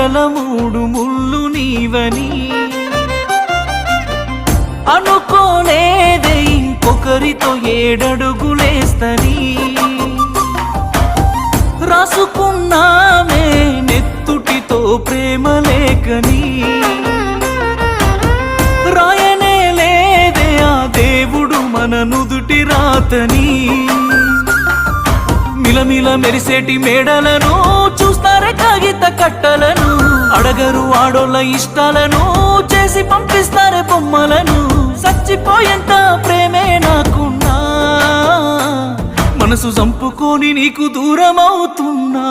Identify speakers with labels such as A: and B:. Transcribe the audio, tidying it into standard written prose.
A: మెడల 3 ముళ్ళు నీవని అనుకోలేదే ఇంకొకరితో 7 అడుగులేస్తని రాసుకున్నామే నెత్తుటితో ప్రేమ లేఖని రాయనే లేదే ఆ దేవుడు మన నుదుటి రాతని మిలమిల మెరిసేటి మేడలను చూస్తారే కాగిత కట్టలను అడగరు ఆడోళ్ళ ఇష్టాలను చేసి పంపిస్తారే బొమ్మలను చచ్చిపోయేంత ప్రేమే నాకున్నా మనసు చంపుకొని నీకు దూరం అవుతున్నా